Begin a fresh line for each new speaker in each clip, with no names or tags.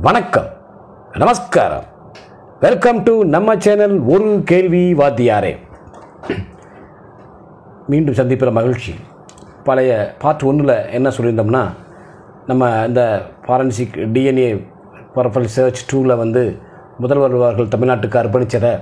வணக்கம், நமஸ்காரம். Welcome to நம்ம சேனல் ஒரு கேள்வி வாத்தியாரே. மீண்டும் சந்திப்பில் மகிழ்ச்சி. பழைய பார்ட் 1ல் என்ன சொல்லியிருந்தோம்னா, நம்ம இந்த ஃபாரன்சிக் டிஎன்ஏ ப்ரொஃபைல் சர்ச் டூவில் முதல்வர்கள் தமிழ்நாட்டுக்கு அர்ப்பணித்ததை,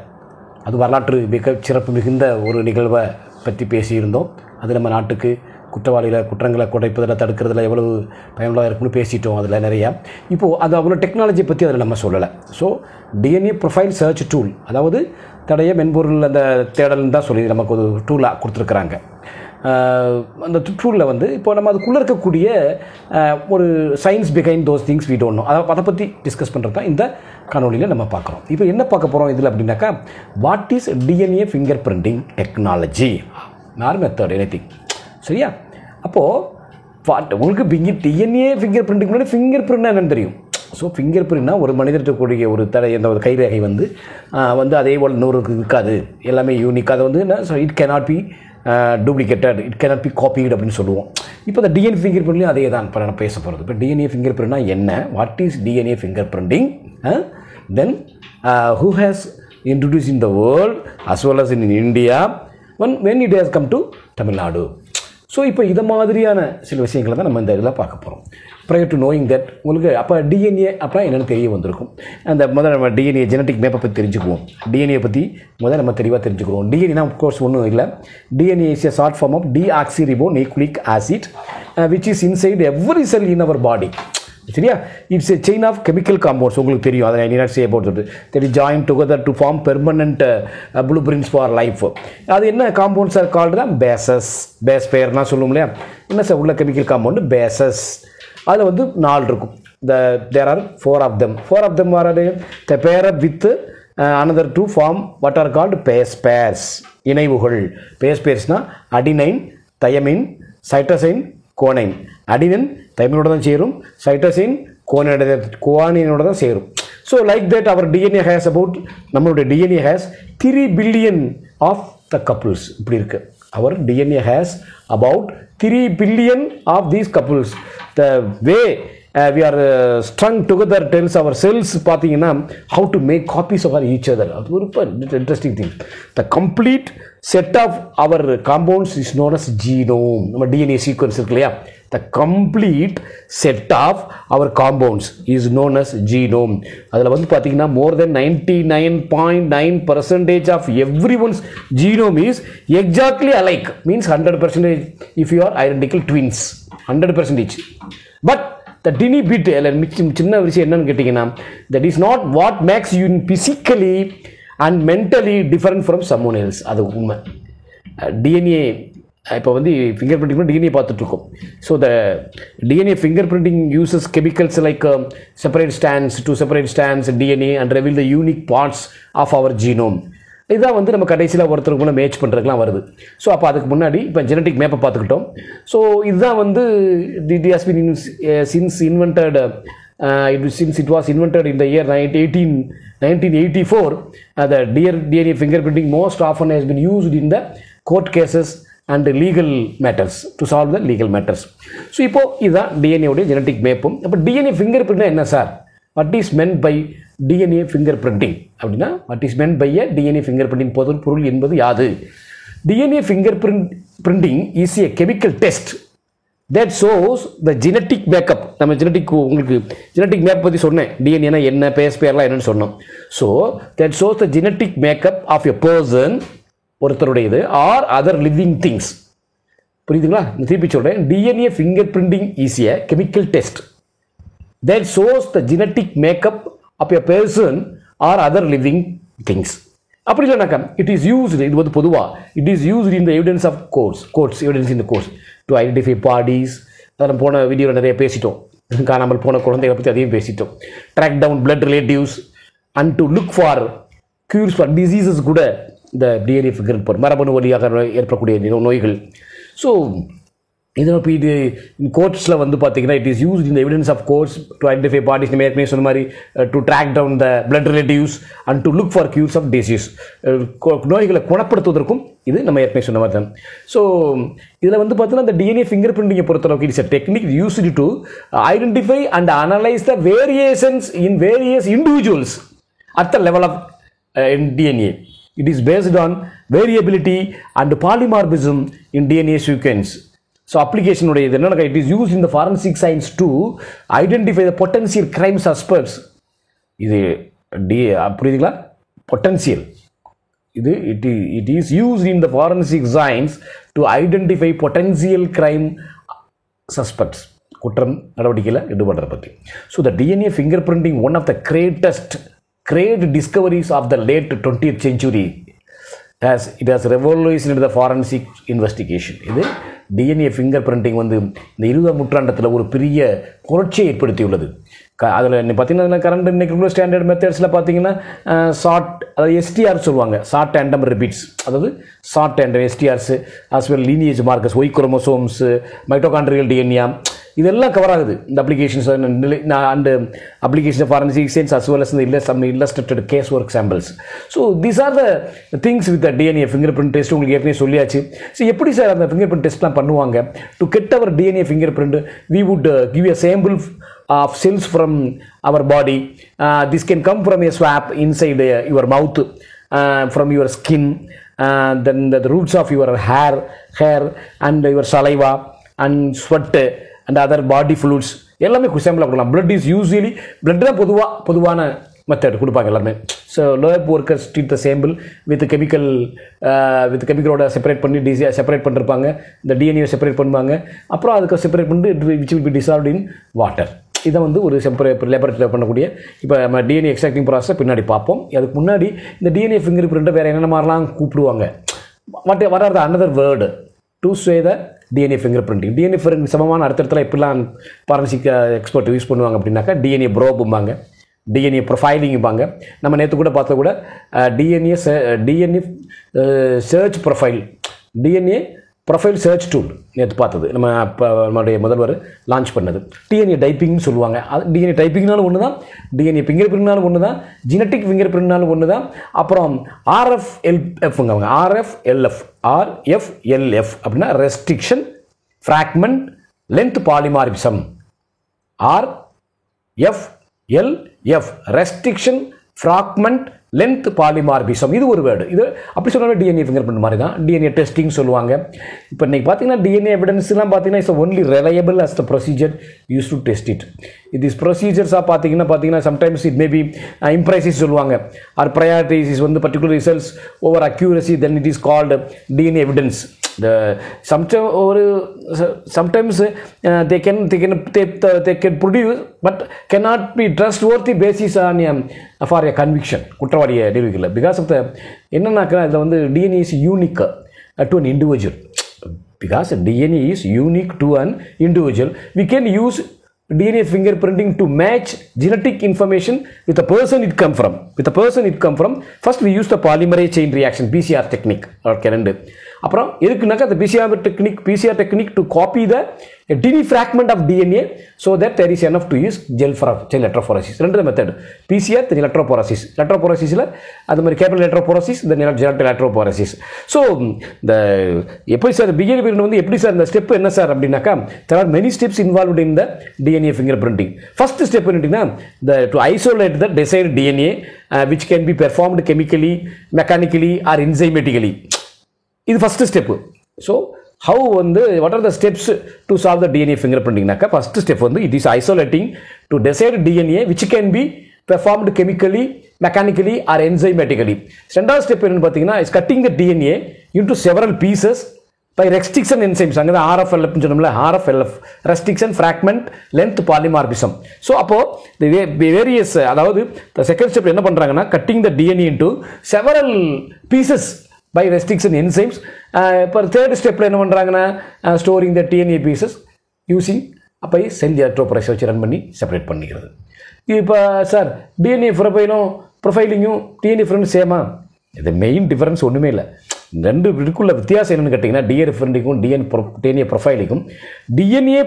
அது வரலாற்று மிக சிறப்பு மிகுந்த ஒரு நிகழ்வை பற்றி பேசியிருந்தோம். அது நம்ம நாட்டுக்கு குற்றங்களை குறைப்பதில் தடுக்கிறதுல எவ்வளவு பயனுள்ளதாக இருக்குன்னு பேசிட்டோம். அதில் நிறையா இப்போது அது அவ்வளோ டெக்னாலஜி பற்றி அதில் நம்ம சொல்லலை. So DNA profile search tool, அதாவது தடைய மென்பொருள் அந்த தேடல்னு தான் சொல்லி நமக்கு ஒரு டூலாக கொடுத்துருக்குறாங்க. அந்த டூலில் இப்போ நம்ம அதுக்குள்ளே இருக்கக்கூடிய ஒரு science behind those things we don't know, அதை பற்றி டிஸ்கஸ் பண்ணுறது தான் இந்த காணொலியில் நம்ம பார்க்குறோம். இப்போ என்ன பார்க்க போகிறோம் இதில் அப்படின்னாக்கா, what is DNA finger printing technology R method anything. சரியா? அப்போது உங்களுக்கு டிஎன்ஏ ஃபிங்கர் பிரிண்டிங் முன்னாடி ஃபிங்கர் பிரிண்ட்னா என்னென்னு தெரியும். ஸோ ஃபிங்கர் பிரிண்ட்னா ஒரு மனிதர்கிட்ட கூடிய ஒரு இந்த ஒரு கைரேகை அதே போல் இன்னொரு இருக்காது, எல்லாமே யூனிக். அது என்ன, so it cannot be duplicated, it cannot be காப்பீடு அப்படின்னு சொல்லுவோம். இப்போ இந்த டிஎன்ஏ ஃபிங்கர் பிரிண்ட்லையும் அதே தான் இப்போ நான் பேச போகிறது. இப்போ டிஎன்ஏ ஃபிங்கர் பிரிண்ட்னா என்ன, what is DNA finger printing, then who has introduced in the world as well as in India when it has come to Tamil Nadu. So இப்போ இதை மாதிரியான சில விஷயங்களை தான் நம்ம இந்த இதில் பார்க்க போகிறோம். ப்ரையர் டு நோயிங் தட் உங்களுக்கு அப்போ டிஎன்ஏ அப்போ என்னென்னு தெரிய வந்திருக்கும். அந்த முதல்ல நம்ம டிஎன்ஏ ஜெனட்டிக் மேப்பை பற்றி தெரிஞ்சுக்குவோம். டிஎன்ஏ பற்றி முதல்ல நம்ம தெளிவாக தெரிஞ்சுக்குவோம். டிஎன்ஏனா அஃப்கோர்ஸ் ஒன்றும் இல்லை. DNA is a short form of deoxyribonucleic acid which is inside every cell in our body. சரியா? It's a chain of chemical compounds. உங்களுக்கு தெரியும், அதை need say about it. That is join together to form permanent blueprints for life. அது என்ன compounds are called தான் bases. Base பேர்னா சொல்லுவோம் இல்லையா, என்ன சார் உள்ள கெமிக்கல் காம்பவுண்டு பேசஸ். அதில் 4 இருக்கும். There are 4 of them. 4 of them are the pair up with another 2 form what are called base pairs, இணைவுகள். பேஸ் பேர்ஸ்னால் adenine, thymine, cytosine, guanine. Adenine தைமினோட தான் சேரும், சைட்டோசின் குவானினோட தான் சேரும். So like that our DNA has about, நம்மளுடைய DNA has 3 billion of the couples. இப்படி இருக்கு. Our DNA has about 3 billion of these couples. The way we are strung together tells our cells பார்த்தீங்கன்னா how to make copies of each other. அது ஒரு interesting thing. The complete set of our compounds is known as genome. நம்ம DNA sequence இருக்கு இல்லையா, the complete set of our compounds is known as genome. அதில் பார்த்தீங்கன்னா more than 99.9% of everyone's genome is exactly alike, means 100% if you are identical twins, 100%. But the tiny bit சின்ன விஷயம் என்னன்னு கேட்டிங்கன்னா, that is not what makes you physically and mentally different from someone else. அது உண்மை. DNA இப்போ finger printing DNA பார்த்துட்ருக்கோம். So the DNA finger printing uses chemicals like separate stands to separate stands DNA and reveal the unique parts of our genome. இதான் நம்ம கடைசியில் ஒருத்தருக்கு கூட match பண்ணுறதுக்குலாம் வருது. ஸோ அப்போ அதுக்கு முன்னாடி இப்போ ஜெனட்டிக் மேப்பை பார்த்துக்கிட்டோம். ஸோ இதுதான் it has been since it was invented in the year 1984. The DNA fingerprinting most often has been used in the court cases and legal matters, to solve the legal matters. So இப்போ இதுதான் DNA உடைய genetic மேப்பும். அப்போ DNA finger பிரிண்ட்னா என்ன sir, what is meant by DNA finger printing அப்படின்னா, what is meant by a DNA finger printing பொருள் என்பது யாது? DNA finger printing is a chemical test that shows the genetic backup. நம்ம உங்களுக்கு genetic map பற்றி சொன்னேன். டிஎன்ஏனா என்ன, பேஸ் பேர்லாம் என்னன்னு சொன்னோம். So that shows the genetic makeup of a person, ஒருத்தருடையது, ஆர் அதர் லிவிங் திங்ஸ். புரியுதுங்களா? திருப்பி சொல்கிறேன். DNA finger printing is a chemical test that shows the genetic makeup of a person or other living things. அப்படி இல்லைனாக்கா it is used, இது பொதுவாக it is used in the evidence of courts evidence in the courts to identify bodies. அதெல்லாம் போன வீடியோவில் நிறைய பேசிட்டோம். காணாமல் போன குழந்தைகளை பற்றி அதையும் பேசிட்டோம். track down blood relatives and to look for cures for diseases கூட இந்த டிஎன்ஏ ஃபிங்கர் மரபணு வழியாக ஏற்படக்கூடிய நோய்கள். ஸோ இது கோர்ட்ஸில் வந்து பார்த்தீங்கன்னா it is used in evidence of courts to identify bodies. நம்ம ஏற்கனவே சொன்ன மாதிரி to track down the blood relatives and to look for cures of disease. நோய்களை குணப்படுத்துவதற்கும் இது நம்ம ஏற்கனவே சொன்ன மாதிரி தான். ஸோ இதில் வந்து பார்த்தீங்கன்னா இந்த டிஎன்ஏ ஃபிங்கர் பிரிண்டிங்கை பொறுத்தளவுக்கு it's a technique used to identify and analyse the variations in various individuals at the level of DNA. It is based on variability and polymorphism in DNA sequence. So application it is used in the forensic science to identify the potential crime suspects. இது புரியுதுங்களா? potential. It is used in the forensic science to identify potential crime suspects. குற்றம் நடவடிக்கையில் ஈடுபடுற பற்றி. So the DNA fingerprinting, one of the great discoveries of the late 20th century, it has revolutionized the forensic investigation. இது DNA fingerprinting வந்து இந்த 20ஆம் நூற்றாண்டத்தில் ஒரு பெரிய புரட்சியை ஏற்படுத்தியுள்ளது. அதில் பார்த்தீங்கன்னா கரண்ட் இன்னைக்கு ஸ்டாண்டர்ட் மெத்தட்ஸில் பார்த்தீங்கன்னா ஷார்ட், அதாவது எஸ்டிஆர் சொல்லுவாங்க, ஷார்ட் டேண்டம் ரிப்பீட்ஸ், அதாவது short tandem STRs, as well lineage markers, Y chromosomes, mitochondrial DNA, இதெல்லாம் கவர் ஆகுது இந்த applications and application forensic science as well as illustrated case work samples. So these are the things with DNA finger print test. உங்களுக்கு ஏற்கனவே சொல்லியாச்சு. So எப்படி sir அந்த finger print டெஸ்ட்லாம் பண்ணுவாங்க? To get our DNA finger print we would give a sample of cells from our body. This can come from a swab inside your mouth, from your skin, then the roots of your hair and your saliva and sweat and other body fluids. எல்லாமே சாம்பிளாக கொடுக்கலாம். blood is usually blood தான் பொதுவான method கொடுப்பாங்க எல்லாருமே. So lab workers treat the sample with கெமிக்கலோட separate பண்ணி separate பண்ணிருப்பாங்க. இந்த டிஎன்ஏ செப்பரேட் பண்ணுவாங்க. அப்புறம் அதுக்கு செப்பரேட் பண்ணிட்டு which will be dissolved in water. இதை வந்து ஒரு லேபரேட்டரியில் பண்ணக்கூடிய இப்போ நம்ம டிஎன்ஏ எக்ஸ்ட்ராக்டிங் ப்ராசஸை பின்னாடி பார்ப்போம். அதுக்கு முன்னாடி இந்த டிஎன்ஏ ஃபிங்கர் பிரிண்ட்டை வேறு என்னென்ன மாதிரிலாம் கூப்பிடுவாங்க? what are the another word to say the DNA fingerprinting? DNA சமமான அடுத்தடுத்துல எப்படிலாம் ஃபாரன்சிக் எக்ஸ்பர்ட் யூஸ் பண்ணுவாங்க அப்படின்னாக்கா டிஎன்ஏ ப்ரோபும்பாங்க, டிஎன்ஏ ப்ரொஃபைலிங்பாங்க. நம்ம நேற்று கூட பார்த்த கூட DNA search profile, DNA profile search tool நேற்று பார்த்தது நம்ம நம்மளுடைய முதல்வர் லான்ச் பண்ணது. டிஎன்ஏ டைப்பிங்னு சொல்லுவாங்க. அது டிஎன்ஏ டைப்பிங்னாலும் ஒன்று தான், டிஎன்ஏ ஃபிங்கர் பிரிண்ட்னாலும் ஒன்று தான், ஜெனட்டிக் ஃபிங்கர் பிரிண்ட்னாலும் ஒன்று தான். அப்புறம் ஆர்எஃப்எல்எஃப்ங்க, ஆர்எஃப்எல்எஃப் அப்படின்னா restriction, fragment, length polymorphism. RFLF restriction, fragment, length polymorphism. இது ஒரு வேர்டு. இது அப்படி சொன்னாலும் டிஎன்ஏ ஃபிங்கர் பிரிண்ட் மாதிரி தான். டிஎன்ஏ டெஸ்டிங் சொல்லுவாங்க. இப்போ இன்றைக்கி பார்த்தீங்கன்னா டிஎன்ஏ எவிடன்ஸ்லாம் பார்த்தீங்கன்னா it's only reliable as the procedure use to test it. This ப்ரொசீஜர்ஸாக பார்த்தீங்கன்னா சம்டைம்ஸ் இட் மேபி இம்ப்ரைசிஸ் சொல்லுவாங்க, ஆர் ப்ரையாரிட்டிஸ் வந்து particular results over accuracy, then it is called DNA evidence. Sometimes they can produce but cannot be trustworthy basis on for a conviction குற்றவாளியை நிரூபிக்கல. Because of the என்னன்னாக்கா இதில் வந்து DNA is unique to an individual. Because DNA is unique to an individual. we can use DNA fingerprinting to match genetic information with the person it come from. First we use the polymerase chain reaction, PCR technique. Okay, அப்புறம் எதுக்குனாக்கா the PCR technique to copy the tiny fragment of DNA so that there is enough to use gel electrophoresis. ரெண்டு method, PCR then electrophoresis. electrophoresisல அது மாதிரி capillary electrophoresis then gel electrophoresis. So இந்த எப்படி sir behaviour வந்து எப்படி sir இந்த step என்ன sir அப்படின்னாக்கா there are many steps involved in the DNA fingerprinting. First step என்னன்னா to isolate the desired DNA which can be performed chemically, mechanically or enzymatically. இது first step. So how வந்து what are the steps to solve the DNA finger பிரிண்டிங்னாக்கா first step வந்து it is isolating to decide DNA which can be performed chemically, mechanically or enzymatically. ரெண்டாவது ஸ்டெப் என்னன்னு பார்த்தீங்கன்னா is cutting the DNA into several pieces by restriction enzymes. அங்கே தான் ஆர்எஃப்எல்எஃப்னு சொன்னோம்ல, RFLF restriction, fragment, length polymorphism. So அப்போது வேரியஸ், அதாவது செகண்ட் ஸ்டெப் என்ன பண்ணுறாங்கன்னா cutting the DNA into several pieces by restriction enzymes. இப்போ தேர்ட் ஸ்டெப்பில் என்ன பண்ணுறாங்கன்னா storing the DNA pieces using அப்போ செல் எலக்ட்ரோபோரேஸ் வச்சு ரன் பண்ணி செப்பரேட் பண்ணிக்கிறது. இப்போ சார் டிஎன்ஏ ப்ரொஃபைலிங்கும் டிஎன்ஏ ஃப்ரெண்டும் சேமா? இது மெயின் டிஃபரன்ஸ் ஒன்றுமே இல்லை. ரெண்டு இதுக்குள்ள வித்தியாசம் என்னன்னு கேட்டிங்கன்னா டிஎன்ஏ பிரிண்டிங்கும் டிஎன்ஏ ப்ரொஃபைலிங்கும் DNA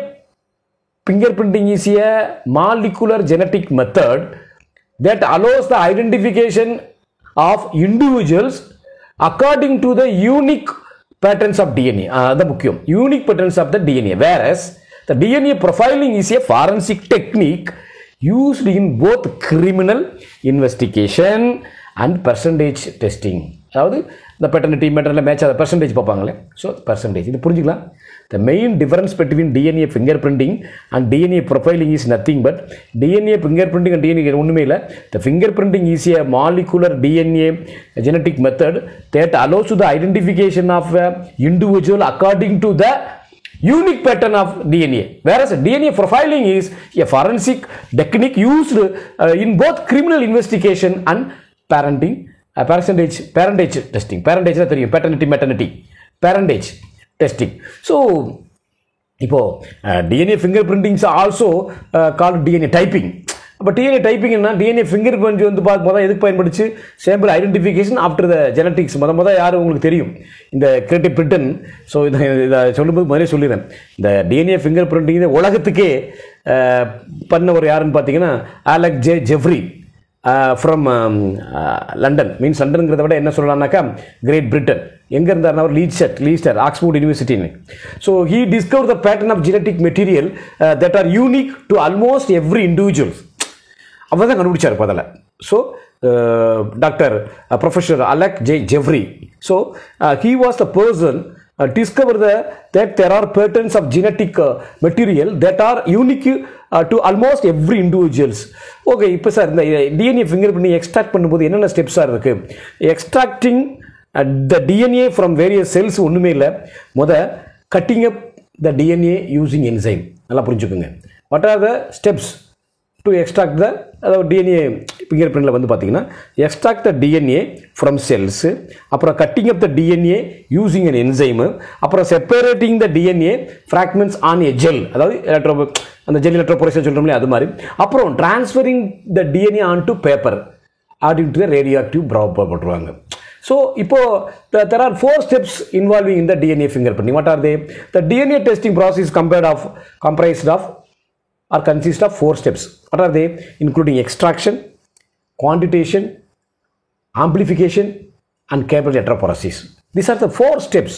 fingerprinting is a molecular genetic method that allows the identification of individuals according to the unique patterns of DNA. That's mukkiyam. Unique patterns of the DNA. Whereas the DNA profiling is a forensic technique used in both criminal investigation and percentage testing. அதாவது இந்த paternity maternal match அதை percentage பார்ப்பாங்களே, so percentage இது புரிஞ்சுக்கலாம். The main difference between DNA fingerprinting and DNA profiling is nothing but DNA fingerprinting and DNA ஒன்றுமே இல்லை. The fingerprinting is a molecular DNA genetic method that allows the identification of an individual according to the unique pattern of DNA, whereas DNA profiling is a forensic technique used in both criminal investigation and parentage testing. Parentage தெரியும், paternity maternity parentage testing. So இப்போ DNA fingerprinting is also called DNA typing. அப்போ DNA typing என்ன, DNA finger print வந்து பார்த்து எதுக்கு பயன்படுச்சு, sample identification after the genetics. மொதல் யார் உங்களுக்கு தெரியும், இந்த கிரேட் பிரிட்டன். ஸோ இதை சொல்லும்போது முதலே சொல்லிடுறேன், இந்த டிஎன்ஏ ஃபிங்கர் பிரிண்டிங் உலகத்துக்கே பண்ண ஒரு யாருன்னு பார்த்தீங்கன்னா Alec Jeffrey from London. Means லண்டனுங்கிறத விட என்ன சொல்லலாம்னாக்கா கிரேட் பிரிட்டன். எங்கே இருந்தார் அவர், லீஸ்டர் ஆக்ஸ்போர்ட் யூனிவர்சிட்டின்னு. So he discover the pattern of genetic material that are unique to almost every individuals. அவர் தான் கண்டுபிடிச்சார் பதில். So doctor professor Alec Jeffrey. So he was the person discover that there are patterns of genetic material that are unique to almost every individuals. Okay, இப்போ sir இந்த DNA finger print extract பண்ணும்போது என்னென்ன ஸ்டெப்ஸாக இருக்குது? Extracting the DNA from various cells ஒன்றுமே இல்லை. Cutting up the DNA using enzyme. நல்லா புரிஞ்சுக்கோங்க. What are the steps to extract the, அதாவது டிஎன்ஏ ஃபிங்கர் பிரிண்டில் வந்து பார்த்தீங்கன்னா extract the DNA from cells, அப்புறம் cutting up the DNA using an enzyme, அப்புறம் separating the DNA fragments on a gel, அதாவது அந்த ஜெல் எலக்ட்ரோபோரேஷன் சொல்கிறோம்லையே அது மாதிரி, அப்புறம் transferring the DNA on to paper adding to the radio active போட்டுருவாங்க. So இப்போ there are 4 steps involving in the DNA fingerprinting. What are they? The DNA testing process comprised of or consist of 4 steps. What are they? Including extraction, quantitation, amplification and chemical electrophoresis. These are the 4 steps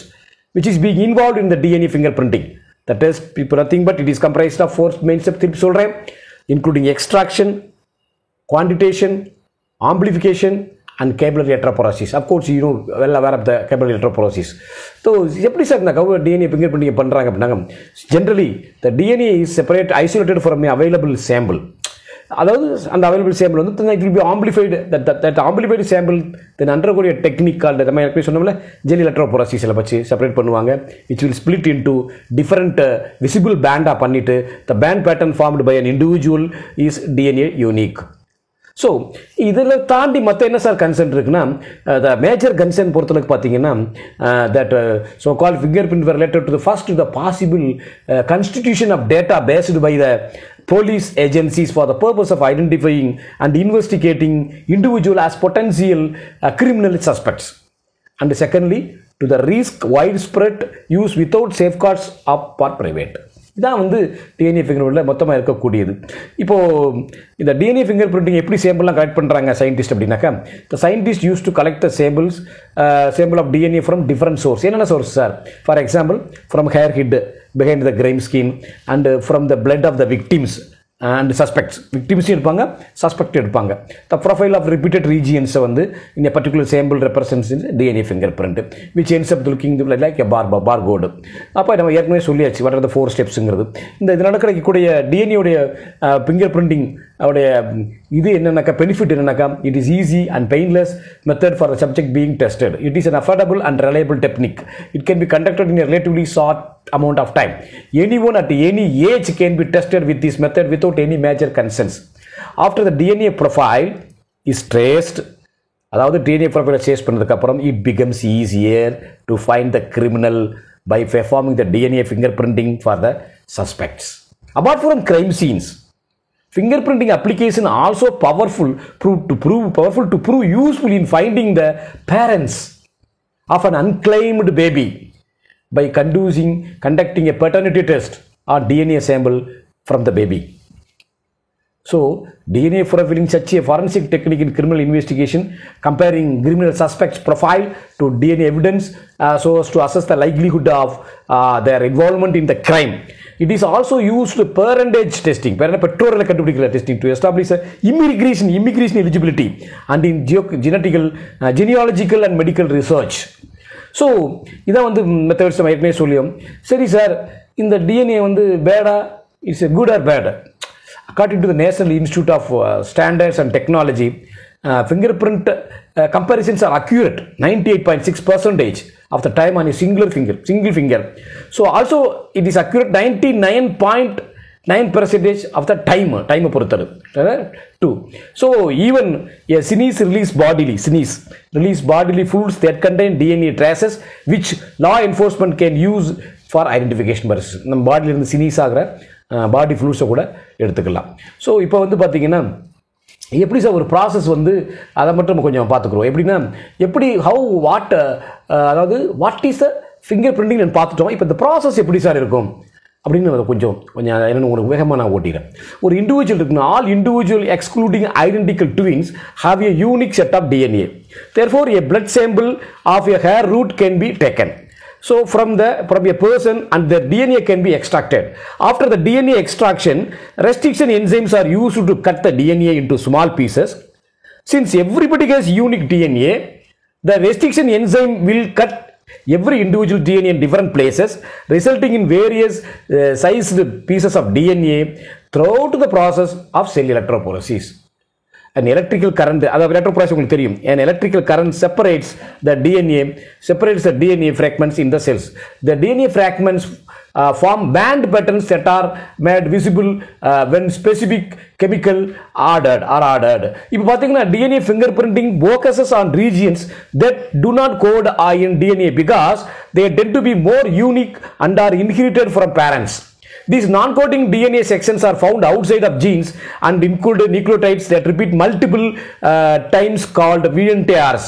which is being involved in the DNA fingerprinting. The test, people nothing but it is comprised of 4 main steps, including extraction, quantitation, amplification and capillary electrophoresis. Of course, you know well aware of the capillary electrophoresis. So, எப்படி sir இந்த DNA fingerprinting பண்ணுறாங்க அப்படின்னாங்க, generally the DNA is isolated from an available sample. அதாவது அந்த available sample வந்து it will be amplified, that amplified sample then undergo a technique called, நம்ம எப்படி சொன்னோம்ல ஜெல் எலக்ட்ரோபோரசிஸில் வச்சு செப்பரேட் பண்ணுவாங்க, which will split into different visible band பண்ணிட்டு the band pattern formed by an individual is DNA unique. So இதில் தாண்டி மற்ற என்ன சார் கன்சர்ன் இருக்குன்னா, த மேஜர் கன்சர்ன் பொறுத்தளவுக்கு பார்த்தீங்கன்னா that so call finger print related to the first the possible constitution of data based by the police agencies for the purpose of identifying and investigating individual as potential criminal suspects. And secondly, to the risk widespread use without safeguards of for private. இதான் வந்து DNA finger பிரிண்டில் மொத்தமாக இருக்கக்கூடியது. இப்போது இந்த DNA finger printing எப்படி சேம்பிள்லாம் collect பண்ணுறாங்க scientist அப்படின்னாக்கா, the scientist use to collect the sample of DNA from different source. என்னென்ன source sir? For example from hair hit behind the grime skin and from the blood of the victims and suspects. Victims எடுப்பாங்க, suspect எடுப்பாங்க. The profile of repeated regions வந்து in a particular sample represents in DNA fingerprint which ends up looking like a barcode. அப்போ நம்ம ஏற்கனவே சொல்லியாச்சு what are the 4 stepsங்கிறது. இந்த இதனால் கிடைக்கக்கூடிய DNA உடைய ஃபிங்கர் பிரிண்டிங் அவருடைய இது என்னன்னாக்கா, பெனிஃபிட் என்னன்னாக்கா, it is easy and painless method for the subject being tested. It is an affordable and reliable technique. It can be conducted in a relatively short amount of time. Anyone at any age can be tested with this method without any major concerns. After the DNA profile is traced, அதாவது DNA profile trace பண்ணதுக்கு அப்புறம் it becomes easier to find the criminal by performing the DNA fingerprinting for the suspects. Apart from crime scenes, fingerprinting application also powerful to prove useful in finding the parents of an unclaimed baby by conducting a paternity test or DNA sample from the baby. So, DNA profiling, such a forensic technique in criminal investigation, comparing criminal suspects' profile to DNA evidence so as to assess the likelihood of their involvement in the crime. It is also used parentage testing, testing to establish immigration eligibility and in genealogical and medical research. So, இதான் வந்து methods நம்ம ஏற்கனவே சொல்லியோம். சரி sir, இந்த DNA வந்து பேடா, it's a good or bad? According to the National Institute of Standards and Technology, fingerprint comparisons are accurate 98.6% of the time on a single finger. So also it is accurate 99.9% of the time பொறுத்தது. Two. So even a sneeze release bodily fluids that contain DNA traces which law enforcement can use for identification purposes. நம்ம பாடியில் இருந்து சினீஸ் ஆகிற பாடி ஃப்ளூஸை கூட எடுத்துக்கலாம். So இப்போ வந்து பார்த்தீங்கன்னா எப்படி சார் ஒரு ப்ராசஸ் வந்து அதை மட்டும் நம்ம கொஞ்சம் பார்த்துக்குறோம். எப்படின்னா அதாவது what is the finger printing நான் பார்த்துட்டோம். இப்போ இந்த ப்ராசஸ் எப்படி சார் இருக்கும் அப்படின்னு அதை கொஞ்சம் என்னென்னு உங்களுக்கு வேகமாக நான் ஓட்டிக்கிறேன். ஒரு இண்டிவிஜுவல் இருக்குன்னா all individual excluding identical twins have a unique set of DNA. Therefore a blood sample of a hair root can be taken. So from a person and their DNA can be extracted. After the DNA extraction, restriction enzymes are used to cut the DNA into small pieces. Since everybody has unique DNA, the restriction enzyme will cut every individual DNA in different places, resulting in various sized pieces of DNA throughout the process of cell electrophoresis. An electrical current, an electrical current separates the DNA fragments in the cells. The DNA fragments form band patterns that are made visible when specific chemical ordered. இப்போ பார்த்தீங்கன்னா DNA fingerprinting focuses on regions that do not code in DNA because they tend to be more unique and are inherited from parents. These non-coding DNA sections are found outside of genes and include nucleotides that repeat multiple times called VNTRs,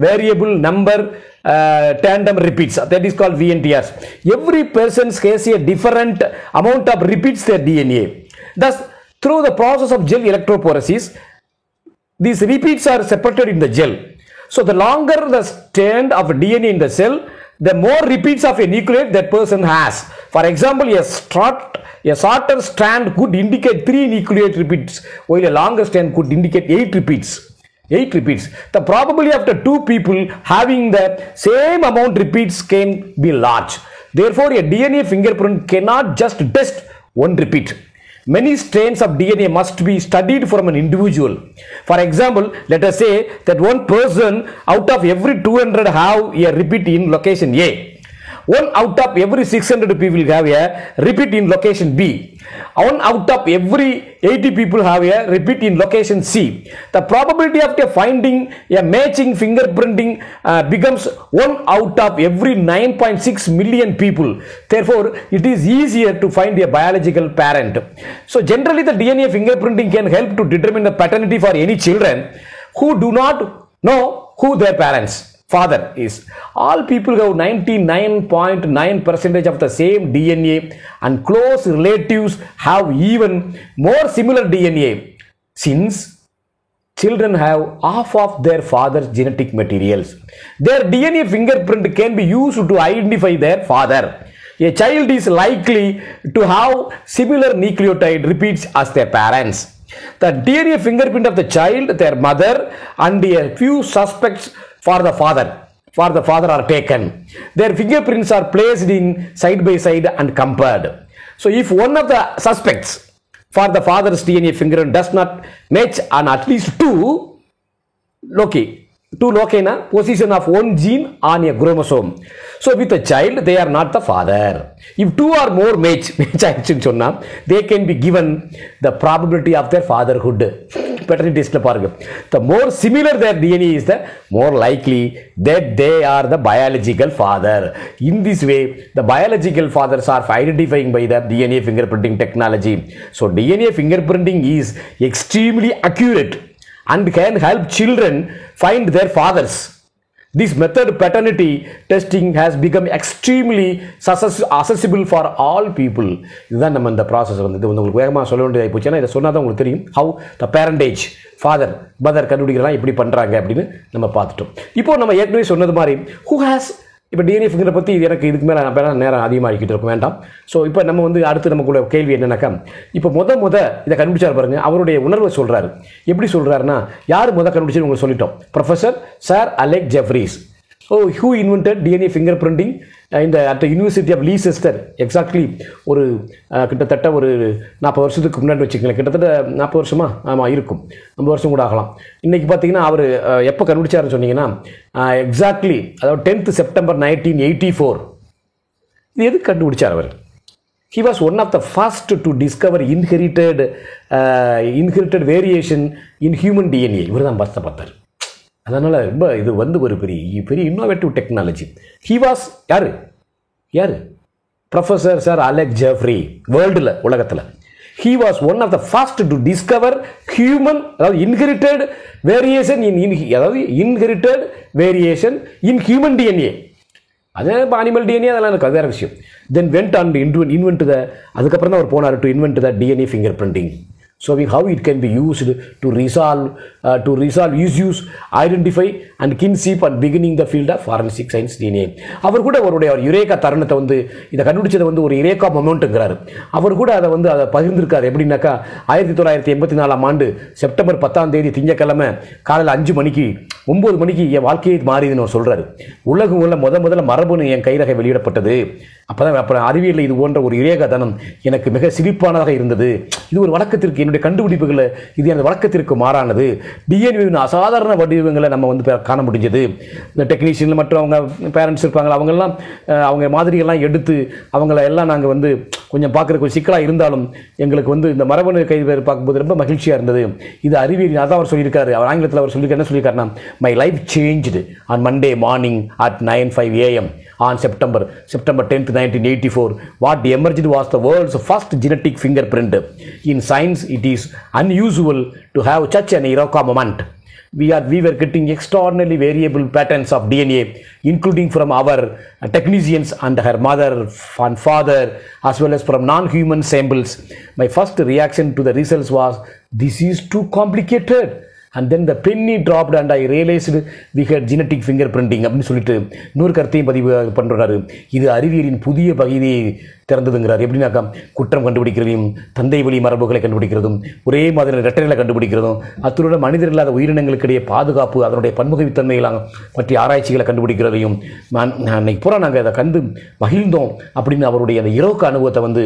variable number tandem repeats, that is called VNTRs. Every person has a different amount of repeats their DNA. Thus, through the process of gel electrophoresis, these repeats are separated in the gel. So, the longer the strand of DNA in the cell, the more repeats of a nucleotide that person has. For example, a shorter strand could indicate 3 nucleotide repeats, while a longer strand could indicate 8 repeats. The probability of the two people having the same amount repeats can be large. Therefore, a DNA fingerprint cannot just test one repeat. Many strains of DNA must be studied from an individual. For example, let us say that one person out of every 200 have a repeat in location A. One out of every 600 people have a repeat in location B. One out of every 80 people have a repeat in location C. The probability of finding a matching fingerprinting becomes 1 out of every 9.6 million people. Therefore, it is easier to find a biological parent. So, generally the DNA fingerprinting can help to determine the paternity for any children who do not know who their parents father is. All people have 99.9% of the same DNA and close relatives have even more similar DNA since children have half of their father's genetic materials. Their DNA fingerprint can be used to identify their father. A child is likely to have similar nucleotide repeats as their parents. The DNA fingerprint of the child, their mother, and a few suspects for the father are taken. Their fingerprints are placed in side by side and compared. So if one of the suspects for the father's DNA fingerprint does not match on at least two loci na position of one gene on a chromosome. So with a child, they are not the father. If two or more match they can be given the probability of their fatherhood. Paternity test பாருங்க. The more similar their DNA is, the more likely that they are the biological father. In this way, the biological fathers are identifying by the DNA fingerprinting technology. So DNA fingerprinting is extremely accurate and can help children find their fathers. This method paternity testing has become extremely accessible for all people. இதுதான் நம்ம இந்த process வந்து இது வந்து உங்களுக்கு வேகமாக சொல்ல வேண்டியதாக போச்சுன்னா இதை சொன்னால் தான் உங்களுக்கு தெரியும் how the parentage father mother கண்டுபிடிக்கலாம் எப்படி பண்ணுறாங்க அப்படின்னு நம்ம பார்த்துட்டோம். இப்போ நம்ம ஏற்கனவே சொன்னது மாதிரி who has இப்போ டிஎன்ஏ ஃபிங்கரை பற்றி எனக்கு இதுக்கு மேலே நான் நேரம் அதிகமாகிக்கிட்டு இருக்கும் வேண்டாம். ஸோ இப்போ நம்ம வந்து அடுத்து நமக்குள்ள கேள்வி என்னன்னாக்கா இப்போ இதை கண்டுபிடிச்சார் பாருங்க, அவருடைய உணர்வை சொல்கிறாரு. எப்படி சொல்கிறாருன்னா யார் கண்டுபிடிச்சு உங்களுக்கு சொல்லிட்டோம், professor sir Alec Jeffries. who invented DNA fingerprinting at the University of Leicester. Exactly ஒரு கிட்டத்தட்ட ஒரு 40 வருஷத்துக்கு முன்னாடி வச்சுக்கங்களேன், கிட்டத்தட்ட 40 வருஷமா ஆமாம் இருக்கும், 50 வருஷம் கூட ஆகலாம். இன்றைக்கி பார்த்தீங்கன்னா அவர் எப்போ கண்டுபிடிச்சாருன்னு சொன்னீங்கன்னா எக்ஸாக்ட்லி அதாவது 10th September 1984. இது எதுக்கு கண்டுபிடிச்சார் அவர்? He was one of the first to discover inherited variation in human DNA. இவர் தான் பார்த்தார். அதனால் ரொம்ப இது வந்து ஒரு பெரிய இன்னோவேட்டிவ் டெக்னாலஜி. ஹி வாஸ் யார் ப்ரொஃபஸர் சார் அலெக் ஜெஃப்ரி. வேர்ல்டில் உலகத்தில் he was one of the first to discover human அதாவது inherited variation in human DNA. அதே அனிமல் டிஎன்ஏ அதெல்லாம் எனக்கு அது வேறு விஷயம். தென் வெண்ட் அண்ட் இன்வென்ட் அதுக்கப்புறம் தான் அவர் போனார் to invent the DNA finger printing. showing how it can be used to resolve issues, identify and kinship and beginning the field of forensic science DNA. அவர் கூட அவருடைய யுரேகா தருணத்தை வந்து இதை கண்டுபிடிச்சதை வந்து ஒரு யுரேகா மொமெண்ட்ங்கிறாரு. அவர் கூட அதை பகிர்ந்திருக்காரு. எப்படின்னாக்கா 1984ஆம் ஆண்டு செப்டம்பர் 10ஆம் தேதி திங்கட்கிழமை காலையில் 5 மணிக்கு 9 மணிக்கு என் வாழ்க்கையை மாறிதுன்னு அவர் சொல்கிறாரு. உலகம் உள்ள முதல்ல மரபணு என் கைரகை வெளியிடப்பட்டது. அப்புறம் அறிவியலில் இது போன்ற ஒரு யுரேகா தனம் எனக்கு மிக சிரிப்பானதாக இருந்தது. இது ஒரு வழக்கத்திற்கு என்னுடைய கண்டுபிடிப்புகளை இது அந்த வழக்கத்திற்கு மாறானது. டிஎன்ஏவின் அசாதாரண வடிவங்களை நம்ம வந்து காண முடிஞ்சது. இந்த டெக்னீஷியன் மற்றும் அவங்க பேரண்ட்ஸ் இருப்பாங்க, அவங்கெல்லாம் அவங்க மாதிரியெல்லாம் எடுத்து அவங்கள எல்லாம் நாங்கள் வந்து கொஞ்சம் பார்க்குறதுக்கு கொஞ்சம் சிக்கலாக இருந்தாலும் எங்களுக்கு வந்து இந்த மரபணு கை பார்க்கும்போது ரொம்ப மகிழ்ச்சியாக இருந்தது. இது அறிவியல் அதான் அவர் சொல்லியிருக்காரு. அவர் ஆங்கிலத்தில் அவர் சொல்லியிருக்காரு, என்ன சொல்லியிருக்காருன்னா, my life changed on Monday morning at 9:05 AM on September 10th 1984. What emerged was the world's first genetic fingerprint. In science it is unusual to have such an eureka moment. We were getting extraordinarily variable patterns of DNA, including from our technicians and her mother and father, as well as from non-human samples. My first reaction to the results was, this is too complicated. And then the penny dropped and I realized we had genetic fingerprinting அப்படின்னு சொல்லிட்டு இன்னொரு கருத்தையும் பதிவு பண்ணுறாரு. இது அறிவியலின் புதிய பகுதியை திறந்ததுங்கிறார். எப்படின்னாக்கா குற்றம் கண்டுபிடிக்கிறதையும் தந்தை வழி மரபுகளை கண்டுபிடிக்கிறதும் ஒரே மாதிரி ரெட்டைகளை கண்டுபிடிக்கிறதும் அத்துடன் மனிதர் இல்லாத உயிரினங்களுக்கிடையே பாதுகாப்பு அதனுடைய பன்முகத்தன்மைகளாக பற்றிய ஆராய்ச்சிகளை கண்டுபிடிக்கிறதையும் அன்னைக்கு பூரா நாங்கள் அதை கண்டு மகிழ்ந்தோம் அப்படின்னு அவருடைய அந்த இரவுக்கு அனுபவத்தை வந்து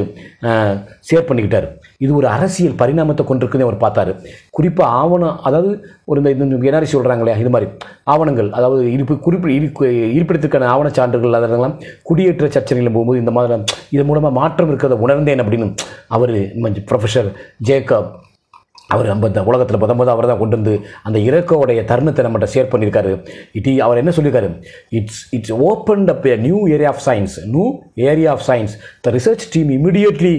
ஷேர் பண்ணிக்கிட்டார். இது ஒரு அரசியல் பரிணாமத்தை கொண்டிருக்குன்னு அவர் பார்த்தாரு. குறிப்பாக ஆவணம், அதாவது ஒரு இந்த என்ஆர்சி சொல்கிறாங்களே இது மாதிரி ஆவணங்கள், அதாவது இருப்பிடத்திற்கான ஆவண சான்றுகள் அதெல்லாம் குடியேற்ற சர்ச்சைகளில் போகும்போது இந்த மாதிரி இதன் மூலமாக மாற்றம் இருக்கிறத உணர்ந்தேன் அப்படின்னு அவர் ப்ரொஃபஸர் ஜேக்கப் அவர் நம்ம இந்த உலகத்தில் அவர் தான் கொண்டு வந்து அந்த இறக்கோடைய தருணத்தை நம்மகிட்ட ஷேர் பண்ணியிருக்காரு. அவர் என்ன சொல்லியிருக்காரு, it's opened up a new area of science. The research team immediately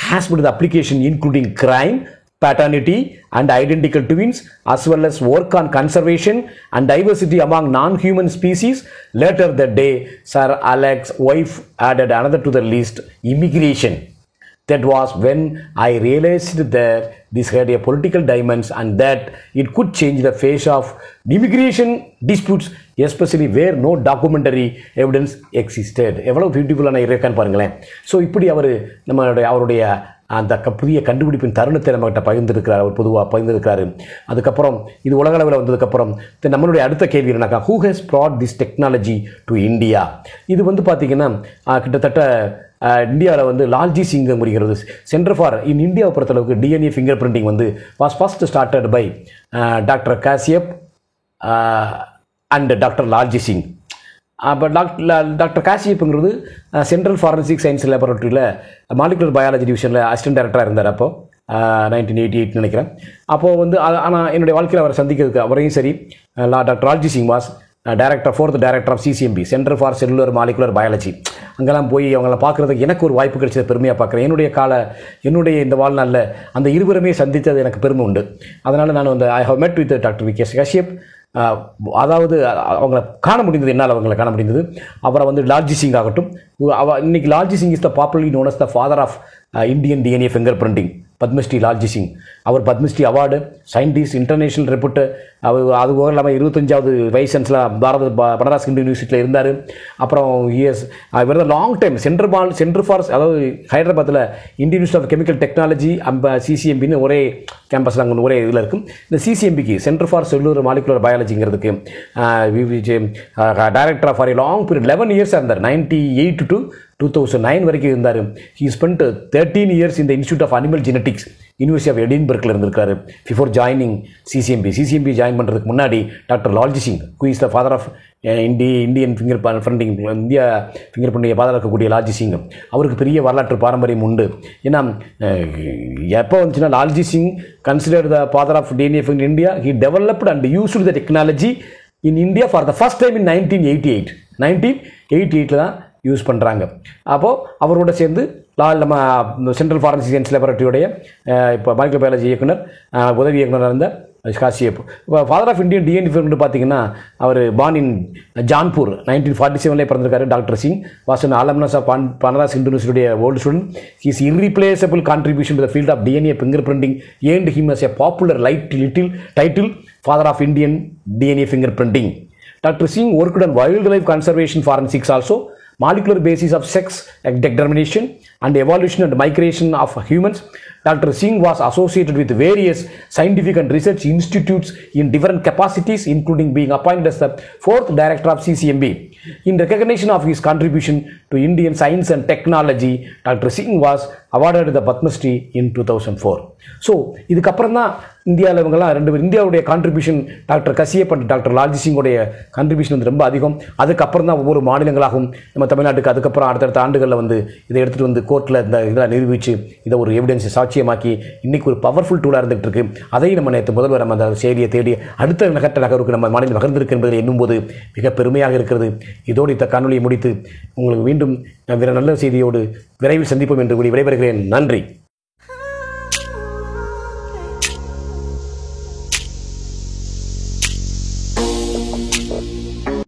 hospital the application including crime, paternity and identical twins, as well as work on conservation and diversity among non-human species. Later that day, Sir Alex's wife added another to the list, immigration. That was when I realized that this had a political dimension and that it could change the face of immigration disputes, especially where no documentary evidence existed. எவ்வளவு பியூட்டிஃபுல்லான இருக்கான்னு பாருங்களேன். So இப்படி அவருடைய அந்த புதிய கண்டுபிடிப்பின் தருணத்தை நம்மகிட்ட பகிர்ந்திருக்கிறார், அவர் பொதுவாக பகிர்ந்திருக்கிறாரு. அதுக்கப்புறம் இது உலக அளவில் வந்ததுக்கப்புறம் நம்மளுடைய அடுத்த கேள்வி என்னன்னாக்கா, who has brought this technology to India? இது வந்து பார்த்திங்கன்னா கிட்டத்தட்ட இந்தியாவில் வந்து லால்ஜி சிங்கம் முடிகிறது சென்டர் ஃபார் இந்தியாவை பொறுத்தளவுக்கு டிஎன்ஏ ஃபிங்கர் பிரிண்டிங் வந்து was first started by doctor Kashyap and doctor Lalji Singh. அப்போ டாக்டர் காசியப்புங்கிறது சென்ட்ரல் ஃபாரன்சிக் சயின்ஸ் லேபரட்டரியில் மாலிகுலர் பயாலஜி டிவிஷனில் அசிஸ்டன்ட் டைரக்டராக இருந்தார். அப்போது 1988 நினைக்கிறேன். அப்போது வந்து ஆனால் என்னுடைய வாழ்க்கையில் அவரை சந்திக்கிறதுக்கு அவரையும் சரி doctor Lalji Singh was fourth director of CCMB, centre for cellular molecular biology. அங்கெல்லாம் போய் அவங்கள பார்க்குறதுக்கு எனக்கு ஒரு வாய்ப்பு கிடைச்சது, பெருமையாக பார்க்குறேன். என்னுடைய இந்த வாழ்நாளில் அந்த இருவருமே சந்தித்தது எனக்கு பெருமை உண்டு. அதனால் நான் வந்து I have met with doctor V K. Kashyap அதாவது அவங்களை காண முடிந்தது, என்னால் அவங்களை காண முடிந்தது. அப்புறம் வந்து லால்ஜி சிங் ஆகட்டும், இன்னைக்கு Lalji Singh is the popularly known as the father of Indian DNA finger printing. Padma Shri Lalji Singh, அவர் Padma Shri award, scientist, international repute. அது போக இல்லாமல் 25வது வைசன்ஸில் பனாரஸ் ஹிந்து யூனிவர்சிட்டியில் இருந்தார். அப்புறம் இவர் லாங் டைம் சென்டர் ஃபார், அதாவது ஹைதராபாத்தில் Indian institute of chemical technology சிசிஎம்பின்னு ஒரே கேம்பஸில் அங்கே ஒரே இதில் இருக்கும். இந்த சிசிஎம்பிக்கு சென்டர் ஃபார் செல்லுலர் மாலிகுலர் பயாலஜிங்கிறதுக்கு director for a long period 11 இயர்ஸாக இருந்தார். 98 to 2009 வரைக்கும் இருந்தார். ஹீ ஸ்பெண்ட் 13 இயர்ஸ் இந்த institute of animal genetics, university of எடின்பர்கில் இருந்திருக்காரு பிஃபோர் ஜாயினிங் சிசிஎம்பி ஜாயின் பண்ணுறதுக்கு முன்னாடி doctor Lalji Singh, who is the father of Indian finger printing, India finger பிரிண்டிங்கை பாதம் இருக்கக்கூடிய லால்ஜி சிங், அவருக்கு பெரிய வரலாற்று பாரம்பரியம் உண்டு. ஏன்னா எப்போ வந்துச்சுன்னா Lalji Singh considered the father of DNA finger India. He developed and used the technology in India for the first time in 1988 தான் யூஸ் பண்ணுறாங்க. அப்போது அவரோட சேர்ந்து நம்ம சென்ட்ரல் ஃபாரன்சிக் சயின்ஸ் லேபரட்டரியோடைய இப்போ மாலிகுலர் பயாலஜி இயக்குனர், உதவி இயக்குனராக இருந்த காசியப். இப்போ ஃபாதர் ஆஃப் இந்தியன் டிஎன்ஏ பார்த்தீங்கன்னா அவர் பார்ன் இன் ஜான்பூர் 1947 பிறந்திருக்காரு. Doctor Singh was an alumnus of Banaras Hindu யூனிவர்சிட்டியுடைய old student. His irreplaceable contribution to the field of DNA fingerprinting earned him as a popular title Father of Indian DNA fingerprinting. Dr. Singh worked on wildlife conservation forensics also, molecular basis of sex determination and evolution and migration of humans. Dr. Singh was associated with various scientific and research institutes in different capacities, including being appointed as the 4th director of CCMB. In recognition of his contribution to Indian science and technology, Dr. Singh was awarded the Padma Shri in 2004. So இதுக்கப்புறம் தான் இந்தியாவில் இவங்கெல்லாம் ரெண்டு பேர், இந்தியாவுடைய contribution doctor Kashyap and doctor Lalji சிங்கோடைய contribution வந்து ரொம்ப அதிகம். அதுக்கப்புறம் தான் ஒவ்வொரு மாநிலங்களாகவும் நம்ம தமிழ்நாட்டுக்கு அதுக்கப்புறம் அடுத்தடுத்த ஆண்டுகளில் வந்து இதை எடுத்துகிட்டு வந்து கோர்ட்டில் இந்த இதெல்லாம் நிரூபித்து இதை ஒரு எவிடன்ஸ் சாட்சியமாக்கி இன்றைக்கி ஒரு பவர்ஃபுல் டூலாக இருந்துகிட்டு இருக்கு. அதையும் நம்ம நேற்று முதல்வர் நம்ம அந்த செய்தியை தேடி அடுத்த நகர்த்த நகருக்கு நம்ம மாநிலம் நகர்ந்திருக்கு என்பதை எண்ணும்போது மிக பெருமையாக இருக்கிறது. இதோடு இந்த காணொலியை முடித்து உங்களுக்கு மீண்டும் வேறு நல்ல செய்தியோடு விரைவில் சந்திப்போம் என்று கூறி விடைபெறுகிறேன். நன்றி.